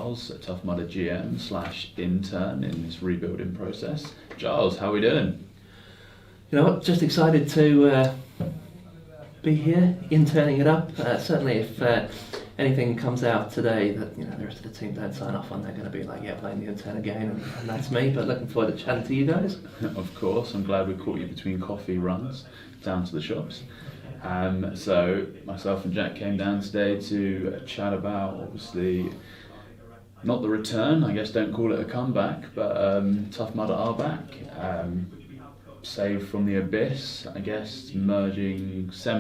Giles, a Tough Mudder GM / intern in this rebuilding process. Giles, how are we doing? You know what, just excited to be here, interning it up. Certainly if anything comes out today that the rest of the team don't sign off on, they're going to be like, yeah, playing the intern again, and that's me, but looking forward to chatting to you guys. Of course, I'm glad we caught you between coffee runs down to the shops. So myself and Jack came down today to chat about, obviously, not the return, I guess don't call it a comeback, but Tough Mudder are back. Saved from the abyss, I guess, merging so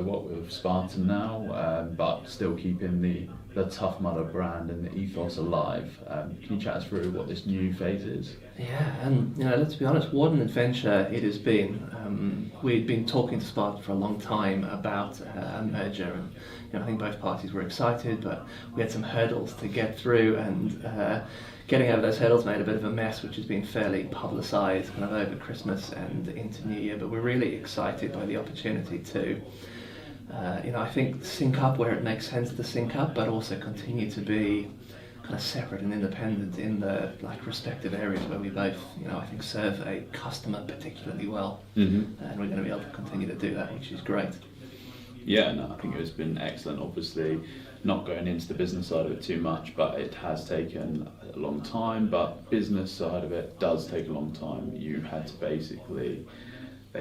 what with Spartan now, but still keeping the Tough Mudder brand and the ethos alive. Can you chat us through what this new phase is? Yeah, and let's be honest, what an adventure it has been. We'd been talking to Spartan for a long time about a merger, and I think both parties were excited, but we had some hurdles to get through, and getting over those hurdles made a bit of a mess, which has been fairly publicised kind of over Christmas and into New Year. But we're really excited by the opportunity to, I think, sync up where it makes sense to sync up, but also continue to be kind of separate and independent in the respective areas where we both, I think, serve a customer particularly well. Mm-hmm. And we're going to be able to continue to do that, which is great. Yeah, no, I think it's been excellent. Obviously, not going into the business side of it too much, but it has taken a long time. But business side of it does take a long time. They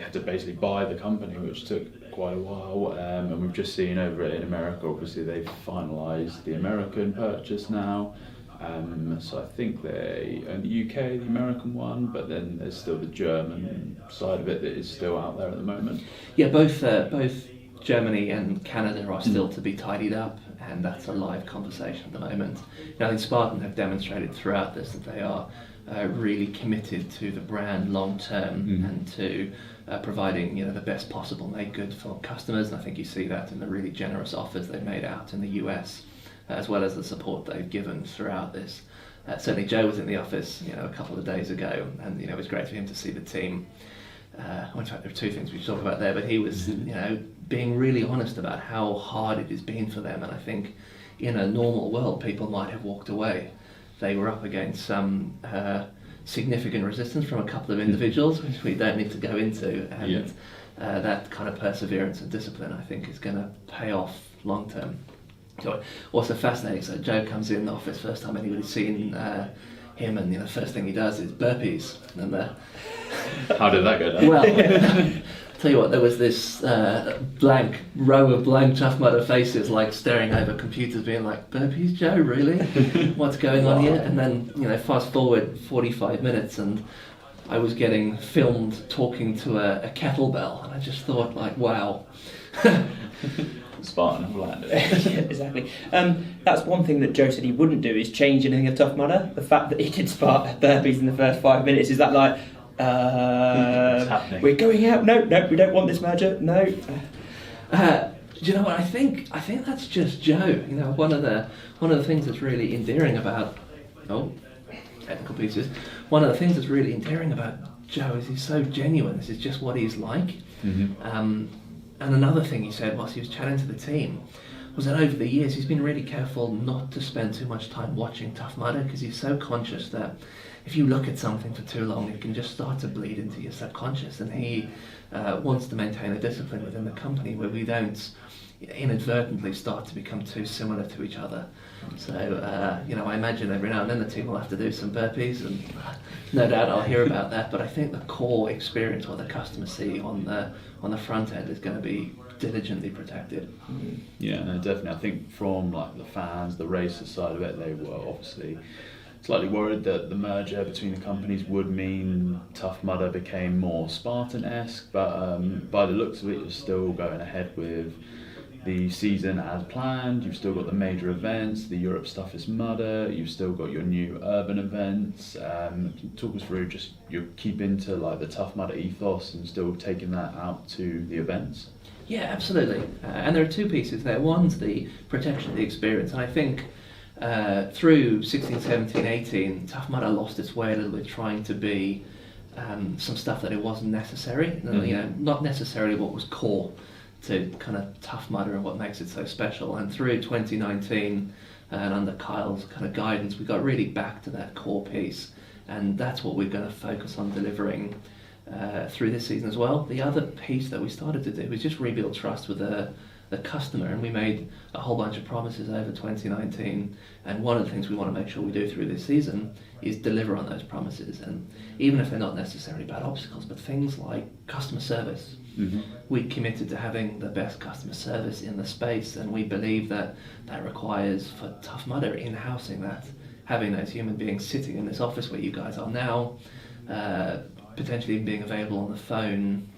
had to basically buy the company, which took quite a while. And we've just seen over in America, obviously they've finalised the American purchase now. So I think they own the UK, the American one, but then there's still the German side of it that is still out there at the moment. Yeah, both Germany and Canada are still to be tidied up, and that's a live conversation at the moment. I think Spartan have demonstrated throughout this that they are really committed to the brand long term and to providing the best possible made good for customers, and I think you see that in the really generous offers they've made out in the US, as well as the support they've given throughout this. Certainly Joe was in the office a couple of days ago, and it was great for him to see the team. In fact, there are two things we should talk about there, but he was being really honest about how hard it has been for them, and I think in a normal world people might have walked away. They were up against some significant resistance from a couple of individuals, which we don't need to go into, and that kind of perseverance and discipline I think is going to pay off long term. So also fascinating, so Joe comes in the office first time anybody's seen him, and the first thing he does is burpees, and how did that go down? Well, tell you what, there was this row of blank Tough Mudder faces staring over computers being like, burpees, Joe, really? What's going on here? And then, fast forward 45 minutes and I was getting filmed talking to a kettlebell, and I just thought wow. Spartan have landed. Yeah, exactly. That's one thing that Joe said he wouldn't do, is change anything of Tough Mudder. The fact that he did burpees in the first 5 minutes, is that we're going out? No, we don't want this merger. No. Do you know what? I think that's just Joe. One of the things that's really endearing about technical pieces. One of the things that's really endearing about Joe is he's so genuine. This is just what he's like. Mm-hmm. And another thing he said whilst he was chatting to the team was that over the years he's been really careful not to spend too much time watching Tough Mudder, because he's so conscious that if you look at something for too long it can just start to bleed into your subconscious, and he wants to maintain a discipline within the company where we don't inadvertently start to become too similar to each other. So I imagine every now and then the team will have to do some burpees, and no doubt I'll hear about that, but I think the core experience, what the customers see on the front end, is going to be diligently protected. Yeah, no, definitely. I think from the fans, the racers side of it, they were obviously slightly worried that the merger between the companies would mean Tough Mudder became more Spartan-esque, but by the looks of it, you're still going ahead with the season as planned. You've still got the major events, the Europe Stuff is Mudder, you've still got your new urban events. Talk us through just you're keeping to the Tough Mudder ethos and still taking that out to the events. Yeah, absolutely. And there are two pieces there. One's the protection of the experience, and I think through 16, 17, 18, Tough Mudder lost its way a little bit trying to be some stuff that it wasn't necessary. Not necessarily what was core to kind of Tough Mudder and what makes it so special. And through 2019, and under Kyle's kind of guidance, we got really back to that core piece, and that's what we're going to focus on delivering through this season as well. The other piece that we started to do was just rebuild trust with the customer, and we made a whole bunch of promises over 2019, and one of the things we want to make sure we do through this season is deliver on those promises, and even if they're not necessarily bad obstacles, but things like customer service. Mm-hmm. We committed to having the best customer service in the space, and we believe that requires, for Tough Mudder, in-housing that, having those human beings sitting in this office where you guys are now, potentially even being available on the phone,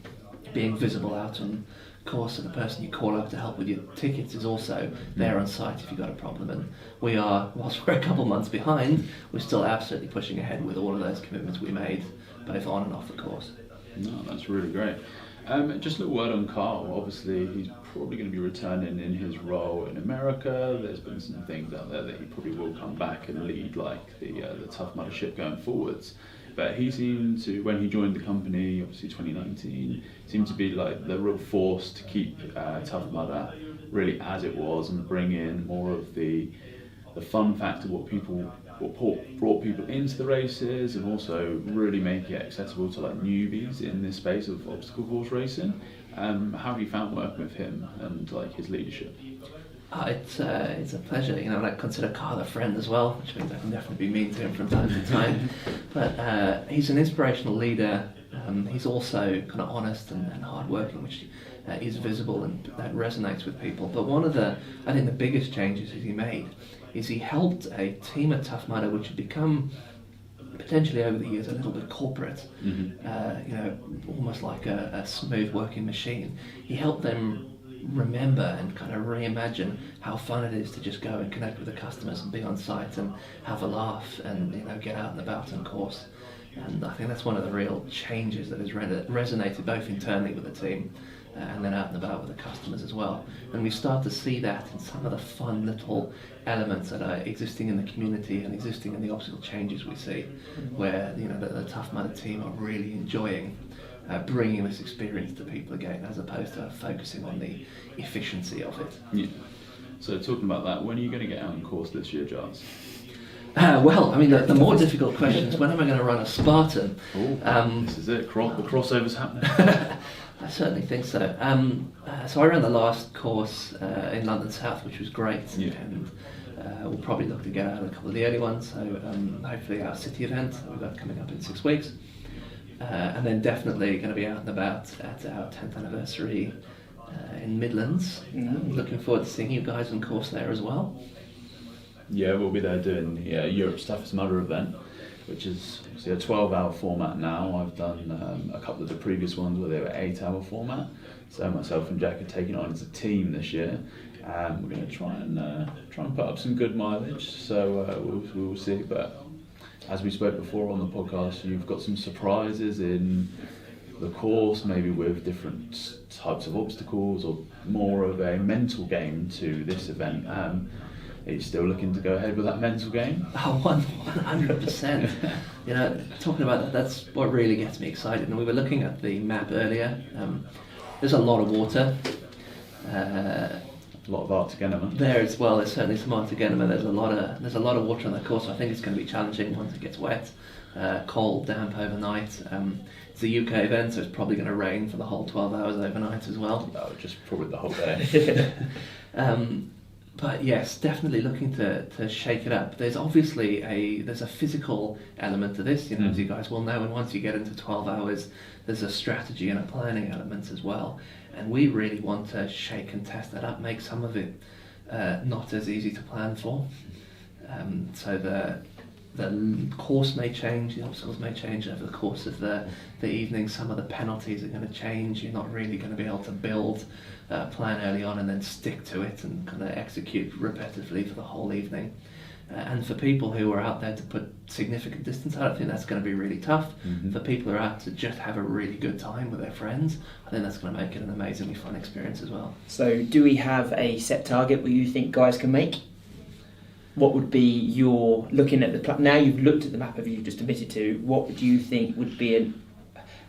being visible out on course, and the person you call up to help with your tickets is also there on site if you've got a problem. And we are, whilst we're a couple months behind, we're still absolutely pushing ahead with all of those commitments we made, both on and off the course. No, that's really great. Just a little word on Carl. Obviously, he's probably going to be returning in his role in America. There's been some things out there that he probably will come back and lead, like the Tough Mudder ship going forwards. But he seemed to, when he joined the company, obviously 2019, seemed to be like the real force to keep Tough Mudder really as it was, and bring in more of the fun factor, what brought people into the races, and also really make it accessible to like newbies in this space of obstacle course racing. How have you found working with him and like his leadership? It's a pleasure. You know, I consider Carl a friend as well, which means I can definitely be mean to him from time to time. But he's an inspirational leader. He's also kind of honest and hardworking, which is visible, and that resonates with people. But one of I think the biggest changes that he made is he helped a team at Tough Mudder, which had become potentially over the years a little bit corporate, you know, almost like a smooth working machine. He helped them remember and kind of reimagine how fun it is to just go and connect with the customers and be on site and have a laugh and, you know, get out and about on course. And I think that's one of the real changes that has resonated both internally with the team and then out and about with the customers as well. And we start to see that in some of the fun little elements that are existing in the community and existing in the obstacle changes we see, where, you know, the Tough Mudder team are really enjoying bringing this experience to people again, as opposed to focusing on the efficiency of it. Yeah. So talking about that, when are you going to get out on course this year, Giles? Well, I mean, the more difficult question is when am I going to run a Spartan? This is it. The crossover's happening. I certainly think so. So I ran the last course in London South, which was great, and we'll probably look to get out a couple of the early ones. So hopefully our city event that we've got coming up in 6 weeks. And then definitely going to be out and about at our 10th anniversary in Midlands. Looking forward to seeing you guys on course there as well. Yeah, we'll be there doing the Europe's Toughest Mudder event, which is obviously a 12-hour format now. I've done a couple of the previous ones where they were 8-hour format. So myself and Jack are taking it on as a team this year. We're going to try and put up some good mileage. So we'll see. But as we spoke before on the podcast, you've got some surprises in the course, maybe with different types of obstacles or more of a mental game to this event. Are you still looking to go ahead with that mental game? Oh, 100%. You know, talking about that, that's what really gets me excited. And we were looking at the map earlier. There's a lot of water. A lot of Arctic enema. There as well. There's certainly some Arctic enema. There's a lot of water on the course. So I think it's going to be challenging once it gets wet, cold, damp overnight. It's a UK event, so it's probably going to rain for the whole 12 hours overnight as well. No, just probably the whole day. But yes, definitely looking to shake it up. There's obviously a physical element to this, you know, as you guys will know, and once you get into 12 hours, there's a strategy and a planning element as well. And we really want to shake and test that up, make some of it not as easy to plan for. So the course may change, the obstacles may change over the course of the evening. Some of the penalties are going to change. You're not really going to be able to build a plan early on and then stick to it and kind of execute repetitively for the whole evening. And for people who are out there to put significant distance out, I think that's going to be really tough. For people who are out to just have a really good time with their friends, I think that's going to make it an amazingly fun experience as well. So do we have a set target where you think guys can make? What would be your, looking at the, now you've looked at the map of you've just admitted to, what would you think would be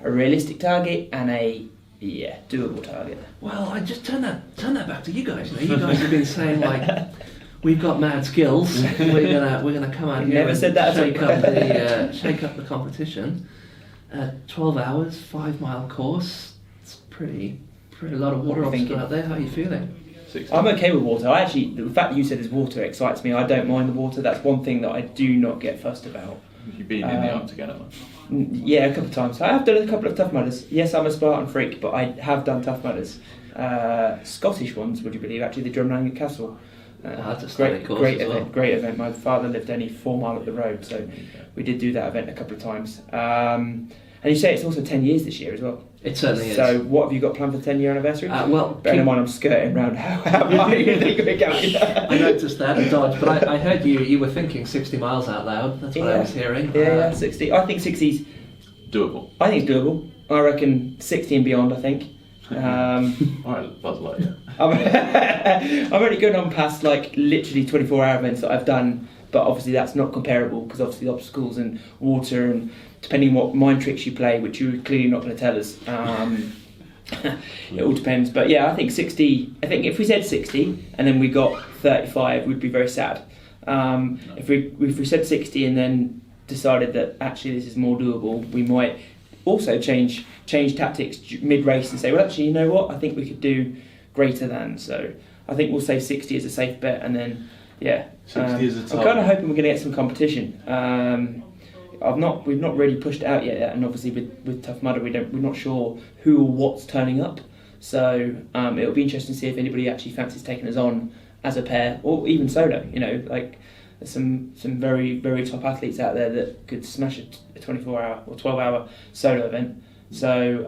a realistic target and a doable target? Well, I just turn that back to you guys. You know, you guys have been saying, like, we've got mad skills. We're gonna come out here Never and said that. shake up the competition. 12 hours, 5-mile course. It's pretty lot of water obstacle out there. How are you feeling? 16. I'm okay with water. The fact that you said there's water excites me. I don't mind the water. That's one thing that I do not get fussed about. You've been in the Alps together, man. Yeah, a couple of times. I have done a couple of Tough Mudders. Yes, I'm a Spartan freak, but I have done Tough Mudders. Scottish ones, would you believe? Actually, the Drumlanrig Castle. That's a stunning course great as well. event. Great event. My father lived only 4 miles up the road, so we did do that event a couple of times. And you say it's also 10 years this year as well. It certainly is. So what have you got planned for the 10-year anniversary? Bearing in mind I'm skirting around how high you think we're going. I noticed that and dodged, but I heard you were thinking 60 miles out loud. That's what I was hearing. Yeah, 60. I think 60's Doable. I think it's doable. I reckon 60 and beyond, I think. Alright, Buzz Lightyear. I'm only going on past like literally 24-hour events that I've done, but obviously that's not comparable because obviously the obstacles and water and depending what mind tricks you play, which you're clearly not going to tell us. It all depends. But yeah, I think 60, I think if we said 60 and then we got 35, we'd be very sad. If we said 60 and then decided that actually this is more doable, we might also change tactics mid-race and say, well, actually, you know what? I think we could do greater than. So I think we'll say 60 is a safe bet, and then 60 is a target. I'm kind of hoping we're going to get some competition. We've not really pushed it out yet, and obviously with Tough Mudder, we're not sure who or what's turning up. So it'll be interesting to see if anybody actually fancies taking us on as a pair or even solo. You know, like. There's some very, very top athletes out there that could smash a 24-hour or 12-hour solo event. So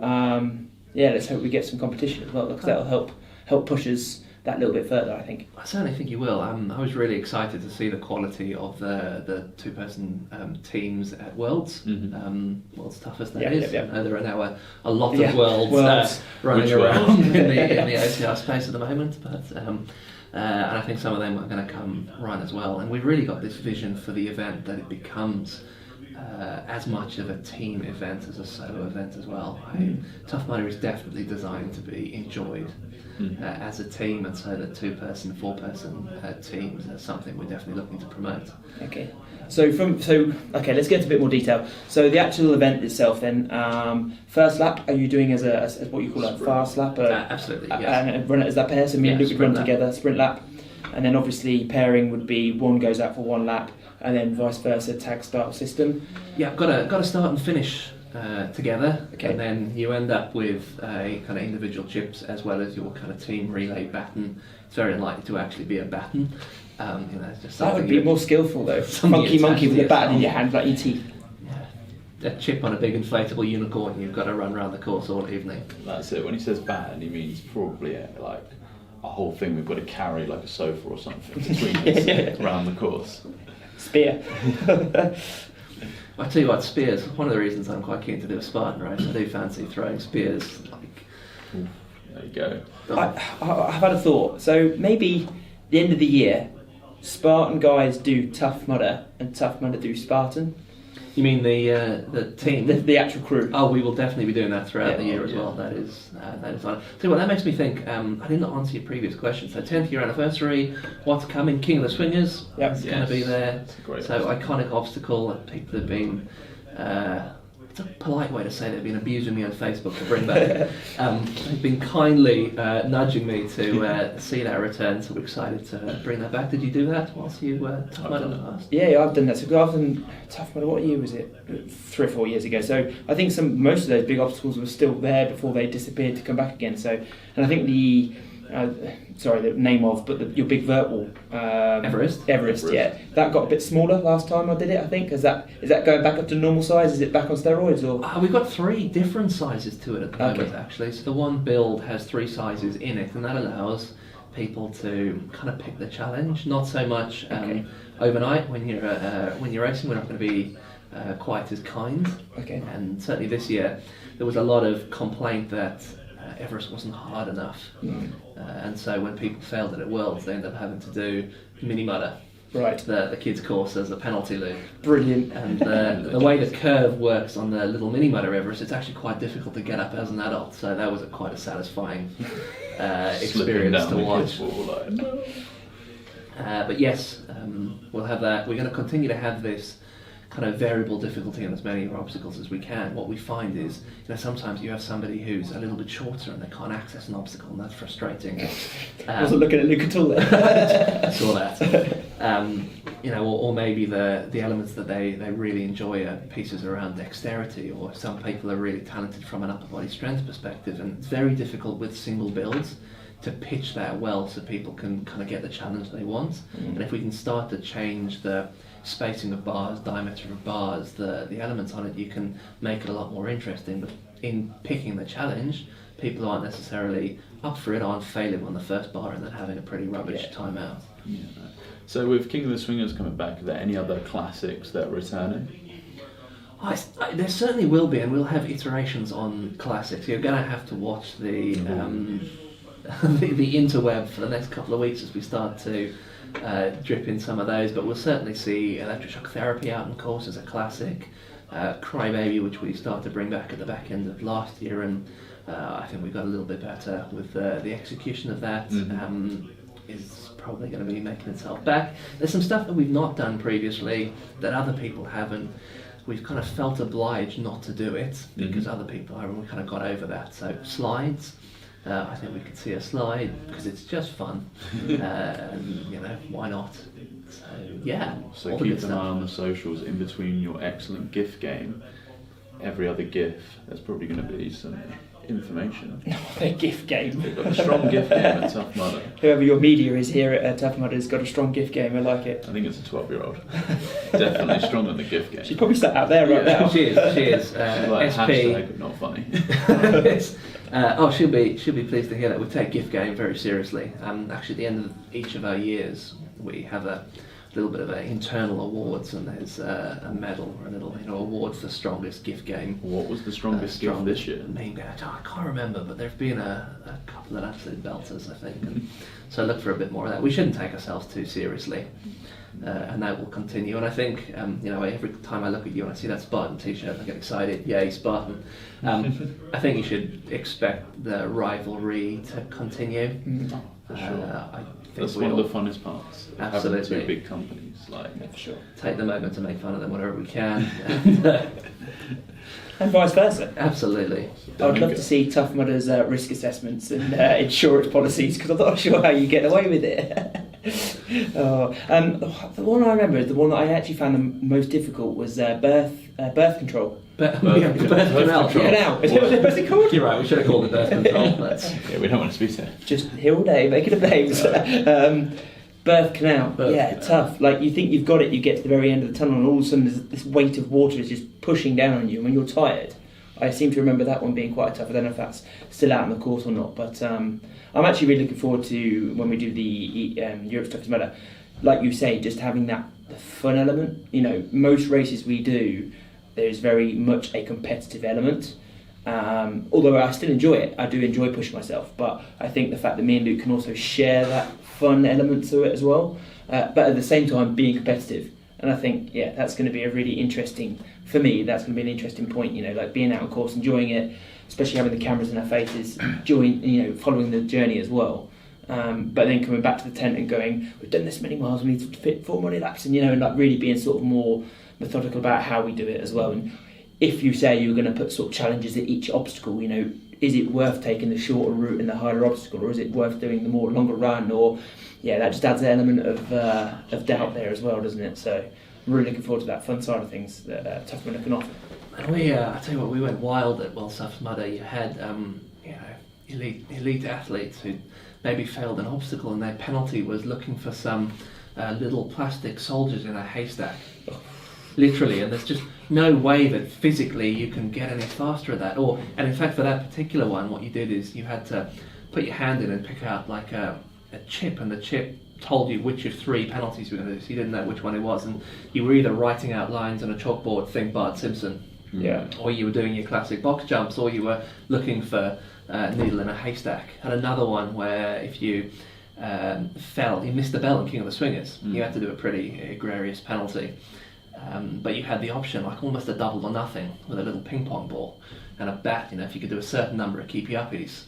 let's hope we get some competition as well, because that'll help push us that little bit further, I think. I certainly think you will. I was really excited to see the quality of the two-person teams at Worlds. Mm-hmm. World's Toughest, that is. Yeah. There are now a lot of Worlds running Which around in the OCR space at the moment, but. And I think some of them are going to come run as well. And we've really got this vision for the event that it becomes as much of a team event as a solo event as well. Tough Mudder is definitely designed to be enjoyed as a team, and so the 2-person, 4-person teams are something we're definitely looking to promote. Okay. So let's get into a bit more detail. So the actual event itself, then, first lap, are you doing as what you call a fast lap? Absolutely, yes. And run it as that pair, so me and Luke would run lap. together, sprint lap, and then obviously pairing would be one goes out for one lap, and then vice versa, tag style system. Yeah, got to start and finish together, okay. And then you end up with a kind of individual chips as well as your kind of team relay baton. It's very unlikely to actually be a baton. It's just that would be more skillful though. Monkey with a baton in your hand, like your teeth. Yeah. A chip on a big inflatable unicorn. You've got to run around the course all evening. That's it. When he says baton, he means probably like a whole thing we've got to carry, like a sofa or something, between us around the course. Spear. I tell you what, spears. One of the reasons I'm quite keen to do a Spartan race. I do fancy throwing spears. There you go. I've had a thought. So maybe the end of the year, Spartan guys do Tough Mudder and Tough Mudder do Spartan. You mean the team? The actual crew. Oh, we will definitely be doing that throughout the year as well. That is fun. So that makes me think. I didn't answer your previous question. So 10th year anniversary. What's coming? King of the Swingers. Yep. It's going to be there. Great so iconic obstacle that people have been. It's a polite way to say they've been abusing me on Facebook to bring back. They've been kindly nudging me to see that return, so we're excited to bring that back. Did you do that whilst you Tough Mudder in the past? Yeah, I've done that. So I've done Tough Mudder, what year was it? 3 or 4 years ago. So I think most of those big obstacles were still there before they disappeared to come back again. So, and I think the name of, but your big vert wall. Everest, yeah. That got a bit smaller last time I did it, I think. Is that going back up to normal size? Is it back on steroids? Or we've got 3 different sizes to it at the moment, actually. So the one build has 3 sizes in it, and that allows people to kind of pick the challenge. Not so much overnight when you're racing. We're not going to be quite as kind. Okay. And certainly this year, there was a lot of complaint that Everest wasn't hard enough, and so when people failed it at Worlds, they ended up having to do mini mudder, the kids' course as a penalty loop. Brilliant. And the way the curve works on the little mini mudder Everest, it's actually quite difficult to get up as an adult. So that was quite a satisfying experience to watch. But yes, we'll have that. We're going to continue to have this kind of variable difficulty on as many obstacles as we can. What we find is, sometimes you have somebody who's a little bit shorter and they can't access an obstacle, and that's frustrating. I wasn't looking at Luke at all there. I saw that. Or maybe the elements that they really enjoy are pieces around dexterity, or some people are really talented from an upper body strength perspective, and it's very difficult with single builds to pitch that well so people can kind of get the challenge they want. And if we can start to change the spacing of bars, diameter of bars, the elements on it, you can make it a lot more interesting. But in picking the challenge, people who aren't necessarily up for it aren't failing on the first bar and then having a pretty rubbish time out. Yeah. So with King of the Swingers coming back, are there any other classics that are returning? There certainly will be, and we'll have iterations on classics. You're going to have to watch the interweb for the next couple of weeks as we start to drip in some of those, but we'll certainly see electroshock therapy out in course as a classic, Crybaby, which we started to bring back at the back end of last year, and I think we got a little bit better with the execution of that. Is probably going to be making itself back. There's some stuff that we've not done previously that other people haven't. We've kind of felt obliged not to do it because other people haven't. We kind of got over that. So slides, I think we could see a slide because it's just fun, and why not? So yeah. So keep an eye on the socials in between your excellent GIF game. Every other GIF, there's probably going to be some information. A GIF game. We've got a strong GIF game at Tough Mudder. Whoever your media is here at Tough Mudder has got a strong GIF game. I like it. I think it's a 12-year-old. Definitely stronger than the GIF game. She's probably sat out there right now. She is. Like SP. hashtag not funny. She'll be pleased to hear that. We take GIF game very seriously. Actually, at the end of each of our years, we have a little bit of internal awards, and there's a medal or a little award for strongest GIF game. What was the strongest GIF this year? I can't remember, but there've been a couple of absolute belters, I think. And so look for a bit more of that. We shouldn't take ourselves too seriously, and that will continue. And I think every time I look at you and I see that Spartan T-shirt, I get excited. Yay, Spartan! I think you should expect the rivalry to continue. For sure. I That's one of the funnest parts. Absolutely. Having two big companies, For sure. Take the moment to make fun of them whenever we can. And vice versa. Absolutely. I would love to see Tough Mudder's risk assessments and insurance policies, because I'm not sure how you get away with it. The one I remember, the one that I actually found the most difficult was birth control. Birth canal. What's it called? You're right, we should have called it birth control. Yeah, we don't want to speak there. Just here all day, making up names. Birth canal. Tough. Like, you think you've got it, you get to the very end of the tunnel, and all of a sudden this weight of water is just pushing down on you, and when you're tired. I seem to remember that one being quite tough. I don't know if that's still out in the course or not, but I'm actually really looking forward to when we do the Europe's Toughest Mudder. Like you say, just having the fun element. Most races we do, there's very much a competitive element. Although I still enjoy it, I do enjoy pushing myself, but I think the fact that me and Luke can also share that fun element to it as well, but at the same time being competitive. And I think, that's going to be a really interesting, for me, that's going to be an interesting point, like being out on course, enjoying it, especially having the cameras in our faces, following the journey as well. But then coming back to the tent and going, we've done this many miles, we need to fit 4 more laps, and like really being sort of more methodical about how we do it as well. And if you say you're going to put sort of challenges at each obstacle, is it worth taking the shorter route and the harder obstacle, or is it worth doing the more longer run? Or that just adds an element of doubt there as well, doesn't it? So I'm really looking forward to that fun side of things that Tough Mudder can offer. And I tell you what, we went wild at Tough Mudder. You had elite athletes who maybe failed an obstacle, and their penalty was looking for some little plastic soldiers in a haystack. Literally, and there's just no way that physically you can get any faster at that. And in fact, for that particular one, what you did is you had to put your hand in and pick out like a chip, and the chip told you which of 3 penalties you were going to do, so you didn't know which one it was, and you were either writing out lines on a chalkboard, think Bart Simpson, or you were doing your classic box jumps, or you were looking for a needle in a haystack. And another one where if you fell, you missed the bell in King of the Swingers, you had to do a pretty egregious penalty. But you had the option, like almost a double or nothing, with a little ping pong ball and a bat. If you could do a certain number of keepy uppies,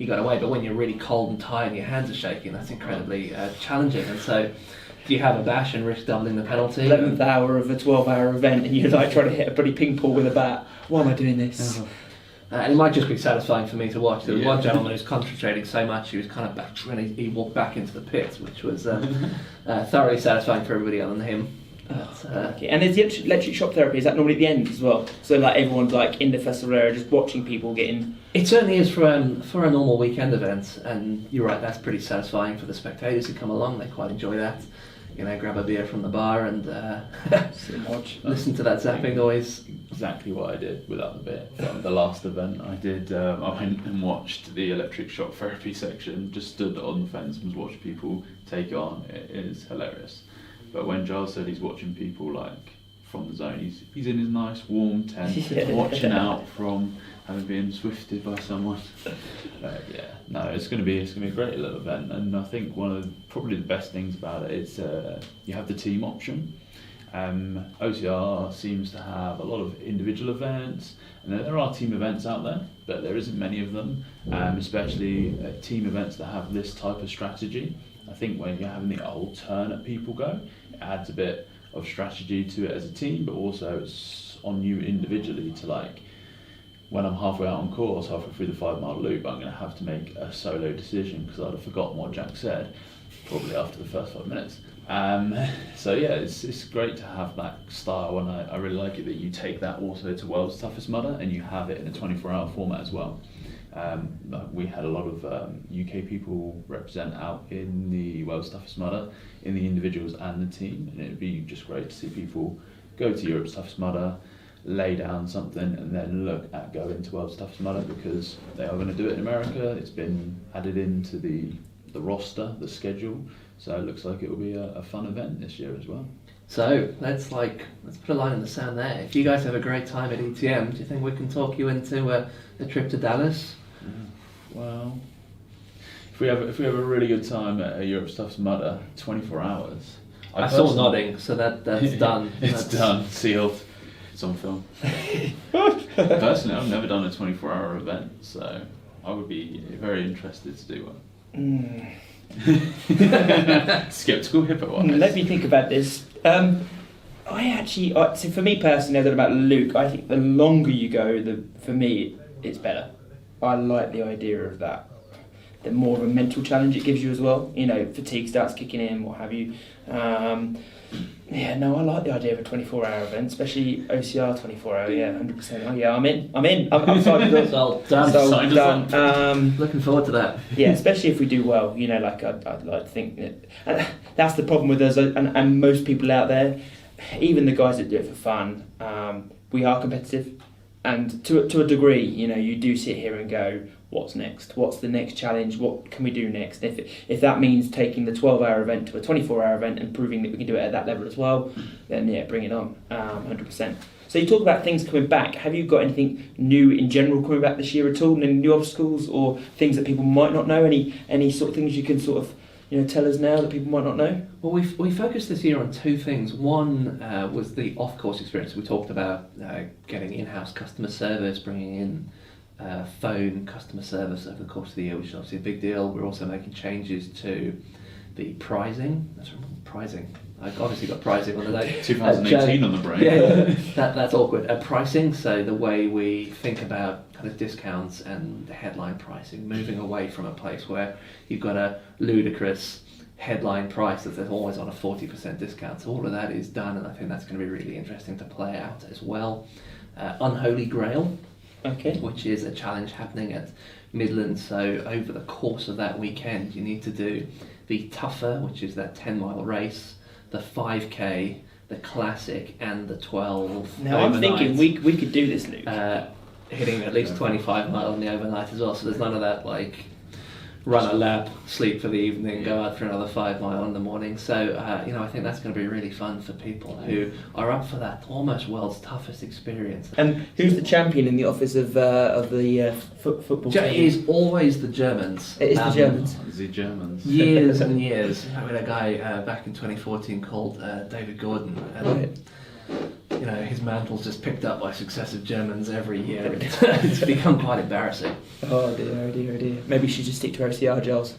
you got away. But when you're really cold and tired and your hands are shaking, that's incredibly challenging. And so, do you have a bash and risk doubling the penalty? 11th hour of a 12-hour event, and you're like trying to hit a bloody ping pong with a bat. Why am I doing this? And it might just be satisfying for me to watch. There was one gentleman who's concentrating so much he was kind of back when he walked back into the pit, which was thoroughly satisfying for everybody other than him. Okay. And is the electric shock therapy, is that normally at the end as well? So like everyone's like in the festival area just watching people getting... It certainly is for a normal weekend event, and you're right, that's pretty satisfying for the spectators who come along. They quite enjoy that. You know, grab a beer from the bar and listen to that zapping noise. Exactly what I did without the bit from the last event. I did. I went and watched the electric shock therapy section. Just stood on the fence and was watching people take it on. It is hilarious. But when Giles said he's watching people like from the zone, he's in his nice warm tent, watching out from having been swifted by someone. It's going to be a great little event, and I think one of probably the best things about it is you have the team option. OCR seems to have a lot of individual events, and there are team events out there, but there isn't many of them, especially team events that have this type of strategy. I think when you're having the alternate people go, it adds a bit of strategy to it as a team, but also it's on you individually to like, when I'm halfway out on course, halfway through the 5 mile loop, I'm going to have to make a solo decision because I'd have forgotten what Jack said, probably after the first 5 minutes. It's great to have that style, and I really like it that you take that also to World's Toughest Mudder and you have it in a 24-hour format as well. We had a lot of UK people represent out in the World's Toughest Mudder, in the individuals and the team, and it'd be just great to see people go to Europe's Toughest Mudder, lay down something, and then look at going to World's Toughest Mudder because they are going to do it in America. It's been added into the roster, the schedule, so it looks like it will be a fun event this year as well. So let's put a line in the sand there. If you guys have a great time at ETM, do you think we can talk you into a trip to Dallas? Well, if we have a really good time at Europe's Toughest Mudder, 24 hours. I saw nodding, so that's done. It's done, sealed. It's on film. Personally, I've never done a 24-hour event, so I would be very interested to do one. Skeptical hippo. Let me think about this. So for me personally, I don't know about Luke, I think the longer you go, for me, it's better. I like the idea of that. The more of a mental challenge it gives you as well. You know, fatigue starts kicking in, what have you. I like the idea of a 24-hour event, especially OCR 24-hour. Yeah, 100%. Oh yeah, I'm in. I'm sorry. Sold. Done. Looking forward to that. Yeah, especially if we do well. You know, like I'd like to think that. That's the problem with us and most people out there. Even the guys that do it for fun, we are competitive, and to a degree, you know, you do sit here and go, what's next? What's the next challenge? What can we do next? If that means taking the 12-hour event to a 24-hour event and proving that we can do it at that level as well, then yeah, bring it on, 100%. So you talk about things coming back. Have you got anything new in general coming back this year at all? Any new obstacles or things that people might not know? Any sort of things you can sort of tell us now that people might not know? Well, we focused this year on two things. One was the off-course experience. We talked about getting in-house customer service, bringing in phone customer service over the course of the year, which is obviously a big deal. We're also making changes to the pricing. I've obviously got pricing on the day. 2018 on the brain. Yeah. That's awkward. Pricing, so the way we think about kind of discounts and the headline pricing, moving away from a place where you've got a ludicrous headline price that there's always on a 40% discount. So all of that is done, and I think that's going to be really interesting to play out as well. Unholy Grail. Okay. Which is a challenge happening at Midland. So over the course of that weekend, you need to do the tougher, which is that 10-mile race, the 5K, the classic, and the 12. Now overnight. I'm thinking we could do this, Luke. Hitting at least 25 miles on the overnight as well. So there's none of that like run a lap, sleep for the evening, go out for another 5 mile in the morning. So I think that's going to be really fun for people who are up for that almost world's toughest experience. And who's the champion in the office of the football team? It is always the Germans. It is the Germans. The Germans. Years and years. I had a guy back in 2014 called David Gordon. his mantle's just picked up by successive Germans every year. It's become quite embarrassing. Oh dear, oh dear, oh dear. Maybe you should just stick to OCR, Giles.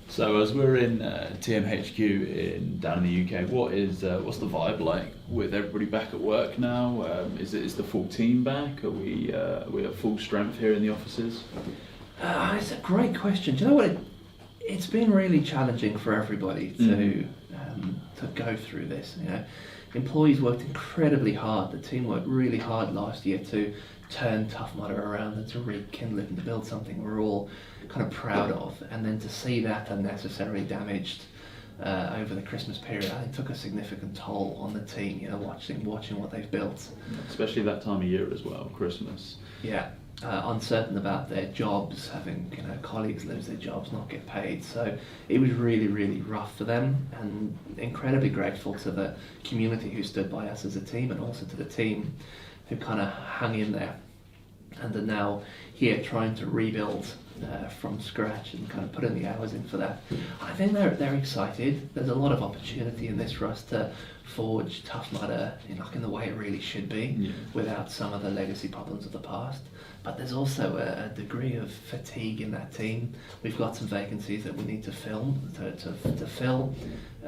So as we're in TMHQ down in the UK, what's the vibe like with everybody back at work now? Is the full team back? Are we at full strength here in the offices? It's a great question. Do you know what? It's been really challenging for everybody to go through this. Employees worked incredibly hard. The team worked really hard last year to turn Tough Mudder around and to rekindle it and to build something we're all kind of proud of. And then to see that unnecessarily damaged over the Christmas period, I think took a significant toll on the team. Watching what they've built, especially that time of year as well, Christmas. Yeah. Uncertain about their jobs, having colleagues lose their jobs, not get paid. So it was really, really rough for them, and incredibly grateful to the community who stood by us as a team, and also to the team who kind of hung in there and are now here trying to rebuild from scratch and kind of put in the hours in for that. I think they're excited. There's a lot of opportunity in this for us to forge Tough Mudder in the way it really should be, without some of the legacy problems of the past. But there's also a degree of fatigue in that team. We've got some vacancies that we need to fill.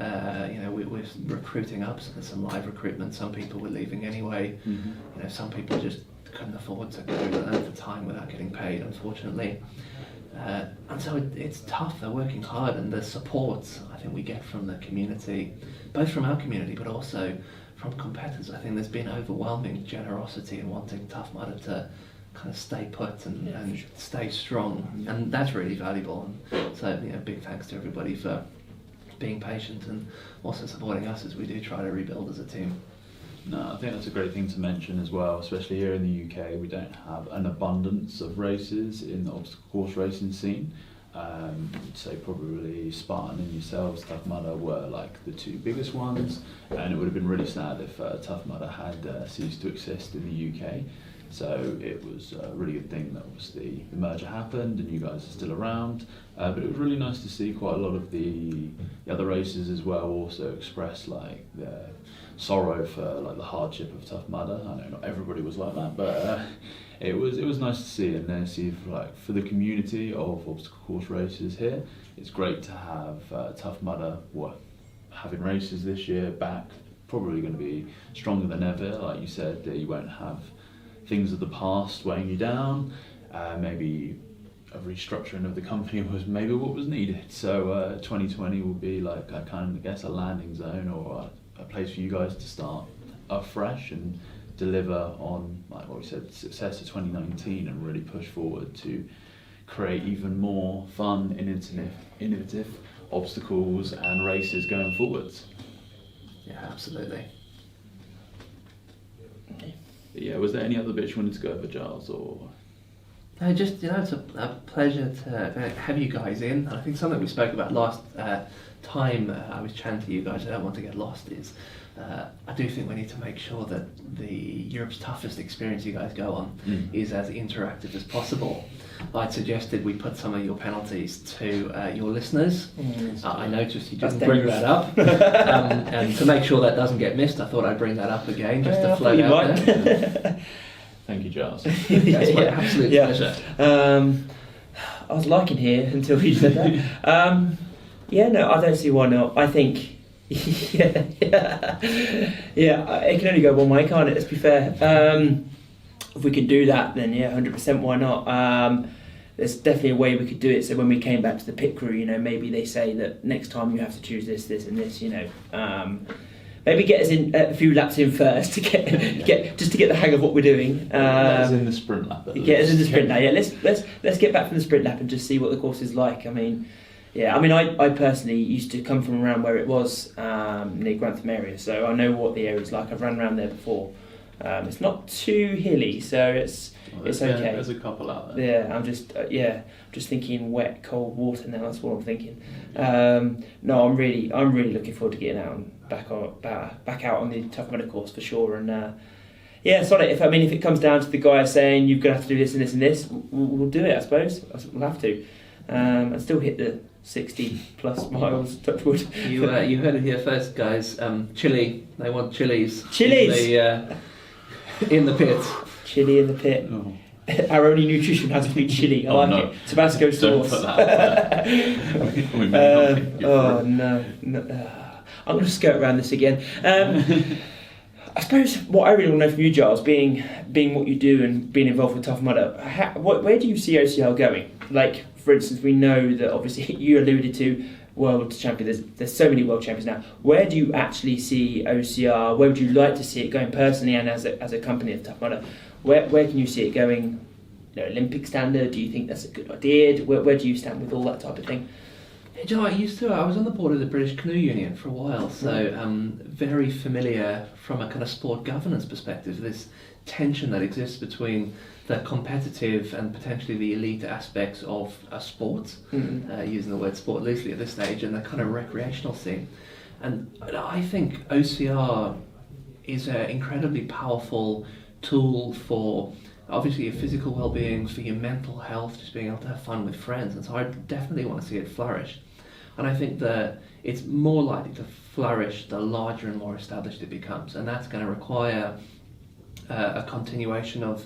We're recruiting up, so there's some live recruitment. Some people were leaving anyway. Some people just couldn't afford to go at the time without getting paid, unfortunately. And so it's tough. They're working hard, and the support I think we get from the community, both from our community but also from competitors. I think there's been overwhelming generosity in wanting Tough Mudder to kind of stay put and stay strong, and that's really valuable. And so big thanks to everybody for being patient and also supporting us as we do try to rebuild as a team. No, I think that's a great thing to mention as well, especially here in the UK. We don't have an abundance of races in the obstacle course racing scene. So probably Spartan and yourselves, Tough Mudder, were like the two biggest ones, and it would have been really sad if Tough Mudder had ceased to exist in the UK. So it was a really good thing that obviously the merger happened and you guys are still around. But it was really nice to see quite a lot of the other races as well also express like their sorrow for like the hardship of Tough Mudder. I know not everybody was like that, but it was nice to see, and then see for the community of obstacle course races here, it's great to have Tough Mudder having races this year back. Probably going to be stronger than ever. Like you said, you won't have things of the past weighing you down. Maybe a restructuring of the company was maybe what was needed. So 2020 will be like a landing zone, or a place for you guys to start afresh and deliver on, like what we said, success of 2019, and really push forward to create even more fun and innovative obstacles and races going forwards. Yeah, absolutely. Yeah, was there any other bits you wanted to go over, Giles, or? No, just it's a pleasure to have you guys in. And I think something we spoke about last time I was chatting to you guys, I don't want to get lost, is I do think we need to make sure that the Europe's Toughest experience you guys go on is as interactive as possible. I'd suggested we put some of your penalties to your listeners. I noticed you didn't bring that up. And to make sure that doesn't get missed, I thought I'd bring that up again, just to float out there. Thank you, Giles. That's my absolute pleasure. I was liking here until you said that. I don't see why not. I think, it can only go one way, can't it? Let's be fair. If we could do that, then 100%, why not? There's definitely a way we could do it. So when we came back to the pit crew, maybe they say that next time you have to choose this, this, and this. Maybe get us in a few laps in first to get the hang of what we're doing. Get us in the sprint lap. Get us in the sprint lap. Yeah, let's get back from the sprint lap and just see what the course is like. I personally used to come from around where it was near Grantham area, so I know what the area's like. I've run around there before. It's not too hilly, so it's okay. There's a couple out there. Yeah, I'm just thinking wet, cold water now. That's what I'm thinking. No, I'm really looking forward to getting out and back out on the Tough Mudder course for sure. And if it comes down to the guy saying you're gonna have to do this and this and this, we'll do it. I suppose we'll have to, and still hit 60 plus miles, touch wood. You heard it here first, guys. Chili. They want chilies. Chilies! In the pit. Chili in the pit. Oh. Our only nutrition has to be chili. I like it. Tabasco Don't sauce. put that out there. We may not make your Oh food. no. I'm going to skirt around this again. I suppose what I really want to know from you, Giles, being what you do and being involved with Tough Mudder, where do you see OCR going? Like, for instance, we know that obviously you alluded to world champion. There's so many world champions now. Where do you actually see OCR? Where would you like to see it going personally and as a company of Tough Mudder? Where can you see it going? Olympic standard? Do you think that's a good idea? Where do you stand with all that type of thing? Do you know, I was on the board of the British Canoe Union for a while, so very familiar from a kind of sport governance perspective, this tension that exists between the competitive and potentially the elite aspects of a sport, using the word sport loosely at this stage, and the kind of recreational scene. And I think OCR is an incredibly powerful tool for obviously your physical well-being, for your mental health, just being able to have fun with friends, and so I definitely want to see it flourish. And I think that it's more likely to flourish the larger and more established it becomes, and that's going to require a continuation of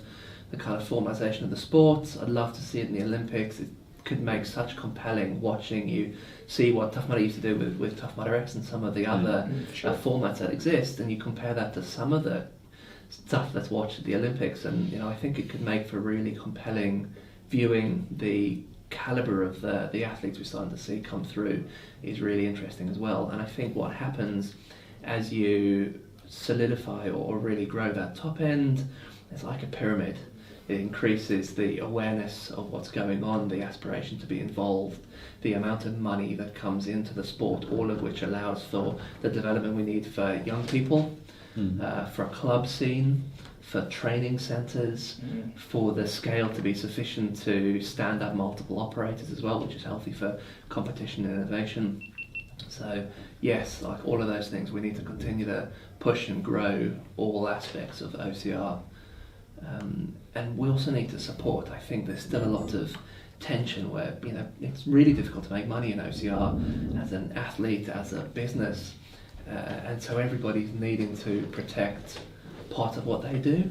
the kind of formalisation of the sport. I'd love to see it in the Olympics. It could make such compelling watching you see what Tough Mudder used to do with Tough Mudder X and some of the other formats that exist, and you compare that to some of the stuff that's watched at the Olympics, and I think it could make for really compelling viewing. The calibre of the athletes we're starting to see come through is really interesting as well, and I think what happens as you solidify or really grow that top end, it's like a pyramid. It increases the awareness of what's going on, the aspiration to be involved, the amount of money that comes into the sport, all of which allows for the development we need for young people, for a club scene, for training centres, for the scale to be sufficient to stand up multiple operators as well, which is healthy for competition and innovation. So yes, like all of those things, we need to continue to push and grow all aspects of OCR. And we also need to support. I think there's still a lot of tension where it's really difficult to make money in OCR as an athlete, as a business, and so everybody's needing to protect part of what they do,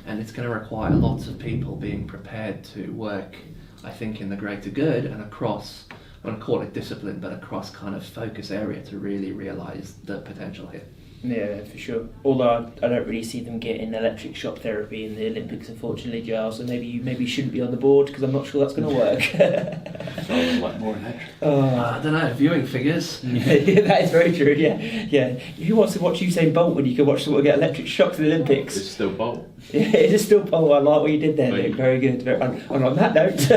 and it's going to require lots of people being prepared to work, I think, in the greater good and across, I wouldn't call it discipline, but across kind of focus area to really realise the potential here. Yeah, for sure. Although I don't really see them getting electric shock therapy in the Olympics, unfortunately, Giles. So maybe you shouldn't be on the board because I'm not sure that's going to work. Sounds like more electric. I don't know, viewing figures. Yeah, that is very true. Yeah. Who wants to watch Usain Bolt when you can watch someone get electric shock to the Olympics? It's still Bolt. Yeah, it is still Bolt. I like what you did there, Luke. Very good. And on that note,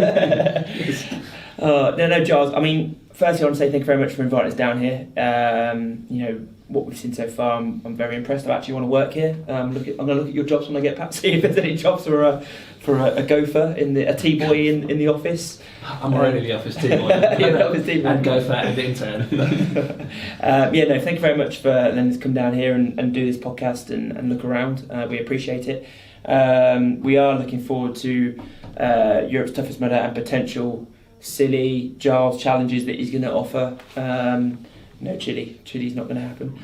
no, Giles. I mean, firstly, I want to say thank you very much for inviting us down here. What we've seen so far, I'm very impressed. I actually want to work here. I'm going to look at your jobs when I get back, see if there's any jobs for a gopher a T-boy in the office. I'm already the office T-boy. And gopher and intern. Thank you very much for letting us come down here and do this podcast and look around. We appreciate it. We are looking forward to Europe's Toughest Mudder and potential silly Giles challenges that he's going to offer. No chili. Chili's not going to happen.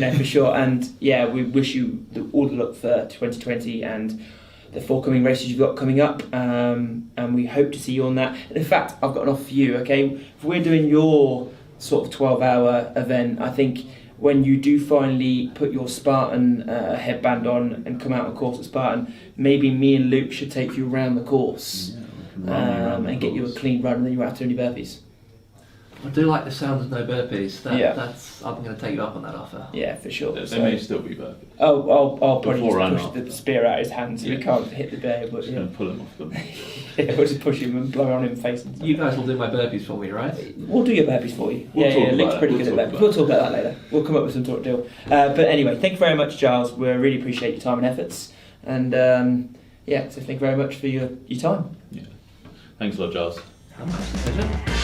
But for sure. And we wish you all the luck for 2020 and the forthcoming races you've got coming up. And we hope to see you on that. And in fact, I've got an offer for you. Okay, if we're doing your sort of 12-hour event, I think when you do finally put your Spartan headband on and come out on course at Spartan, maybe me and Luke should take you around the course and get you a clean run, and then you won't have to do any burpees. I do like the sound of no burpees. That's I'm going to take you up on that offer. Yeah, for sure. There may still be burpees. I'll probably Before just push the spear out of his hand so he can't hit the bear. But Just going to pull him off them. We'll just push him and blow on him face. And You guys will do my burpees for me, right? We'll do your burpees for you. We'll talk about Luke's that. pretty We'll good talk at that. about We'll talk about that later. We'll come up with some sort of deal. But anyway, thank you very much, Giles. We really appreciate your time and efforts. And so thank you very much for your time. Yeah. Thanks a lot, Giles. How much? Pleasure.